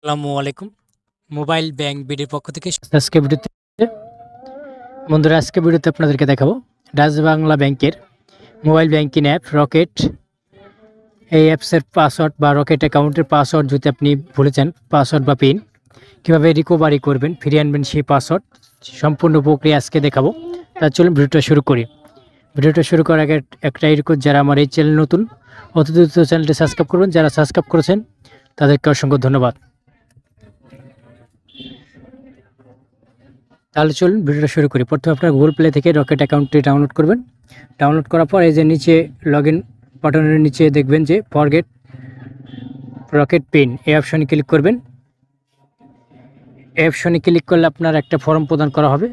আসসালামু আলাইকুম। Mobile bank বিডির পক্ষ থেকে আজকে ভিডিওতে বন্ধুরা আপনাদেরকে দেখাবো ডাচ বাংলা ব্যাংকের মোবাইল ব্যাংকিং অ্যাপ রকেট। এই অ্যাপসের পাসওয়ার্ড বা রকেট অ্যাকাউন্টের পাসওয়ার্ড যদি আপনি ভুলে যান, পাসওয়ার্ড বা পিন কীভাবে রিকভারি করবেন, ফিরিয়ে আনবেন সেই পাসওয়ার্ড, সম্পূর্ণ প্রক্রিয়া আজকে দেখাবো। তার চলুন ভিডিওটা শুরু করি। ভিডিওটা শুরু করার আগে একটাই রিকোয়েস্ট, যারা আমার এই চ্যানেল নতুন অতি দ্রুত চ্যানেলটি সাবস্ক্রাইব করবেন, যারা সাবস্ক্রাইব করেছেন তাদেরকে অসংখ্য ধন্যবাদ। তাহলে চলুন ভিডিওটা শুরু করি। প্রথমে আপনার গুগল প্লে থেকে রকেট অ্যাকাউন্টটি ডাউনলোড করবেন। ডাউনলোড করার পর এই যে নিচে লগ ইন বাটনের নিচে দেখবেন যে ফরগেট রকেট পিন, এই অপশনে ক্লিক করবেন। এই অপশনে ক্লিক করলে আপনার একটা ফর্ম প্রদান করা হবে,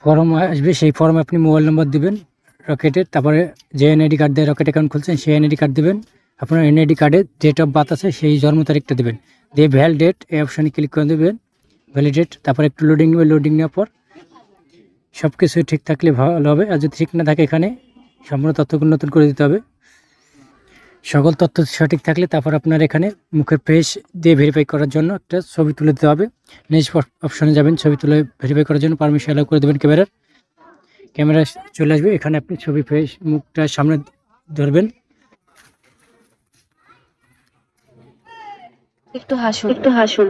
ফর্ম আসবে। সেই ফর্মে আপনি মোবাইল নম্বর দিবেন রকেটের, তারপরে যে এনআইডি কার্ড দিয়ে রকেট অ্যাকাউন্ট খুলছেন সেই এনআইডি কার্ড দেবেন। আপনার এনআইডি কার্ডে ডেট অফ বার্থ আছে সেই জন্ম তারিখটা দেবেন, দিয়ে ভ্যালিডেট এই অপশনে ক্লিক করে দেবেন। ভ্যালিডেট, তারপর একটু লোডিং নেবে। লোডিং নেওয়ার পর সব কিছু ঠিক থাকলে ভালো হবে, আর যদি ঠিক না থাকে এখানে সম্পূর্ণ তথ্যগুলো নতুন করে দিতে হবে। সকল তথ্য সঠিক থাকলে তারপর আপনার এখানে মুখের ফেস দিয়ে ভেরিফাই করার জন্য একটা ছবি তুলে দিতে হবে। নেক্সট অপশনে যাবেন, ছবি তুলে ভেরিফাই করার জন্য পারমিশন অ্যালাউ করে দেবেন। ক্যামেরা চলে আসবে, এখানে আপনি ছবি ফেস মুখটা সামনে ধরবেন। একটু হাসুন।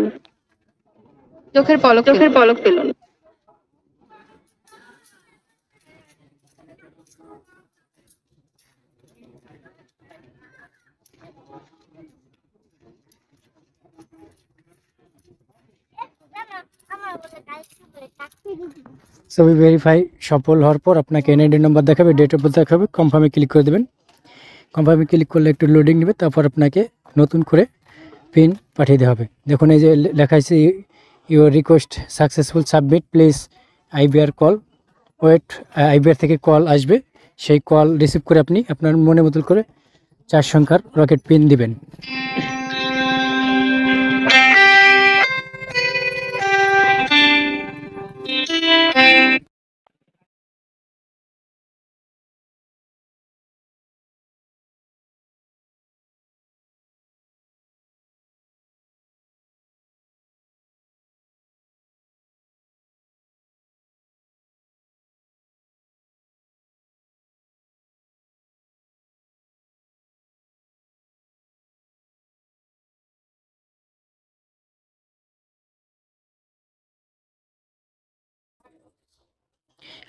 চোখের পলক ফেলুন। ছবি ভেরিফাই সফল হওয়ার পর আপনাকে এনআইডি নাম্বার দেখাবে, ডেট অফ বার্থ দেখাবে। কনফার্মে ক্লিক করে দেবেন। কনফার্মে ক্লিক করলে একটু লোডিং নেবে, তারপর আপনাকে নতুন করে পিন পাঠিয়ে দেওয়া হবে। দেখুন এই যে লেখা আছে your request successful, submit please IBR call wait. IBR থেকে কল আসবে, সেই কল রিসিভ করে আপনি আপনার মনে মতো করে 4 সংখ্যার রকেট পিন দিবেন।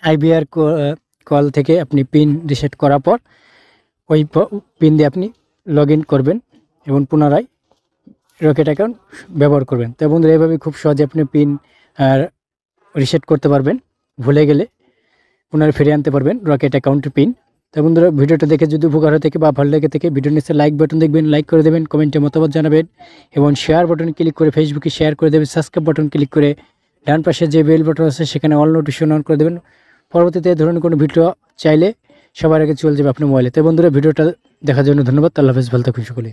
আইবিআর কল থেকে আপনি পিন রিসেট করার পর ওই পিন দিয়ে আপনি লগ ইন করবেন এবং পুনরায় রকেট অ্যাকাউন্ট ব্যবহার করবেন। তো বন্ধুরা, এইভাবে খুব সহজে আপনি পিন রিসেট করতে পারবেন, ভুলে গেলে পুনরায় ফিরিয়ে আনতে পারবেন রকেট অ্যাকাউন্টের পিন। তো বন্ধুরা, ভিডিওটা দেখে যদি উপকার হয়ে থাকে বা ভালো লেগে থাকে, ভিডিওর নিচে লাইক বাটন দেখবেন, লাইক করে দেবেন, কমেন্টে মতামত জানাবেন এবং শেয়ার বাটন ক্লিক করে ফেসবুকে শেয়ার করে দেবেন। সাবস্ক্রাইব বাটন ক্লিক করে ডান পাশে যে বেল বাটন আছে সেখানে অল নোটিফিকেশন অন করে দেবেন। পরবর্তীতে ধরনের কোনো ভিডিও চাইলে সবার আগে চলে যাবে আপনার মোবাইলে। তো বন্ধুরা, ভিডিওটা দেখার জন্য ধন্যবাদ। আল্লাহ হাফেজ, ভালো থাকুন সকলে।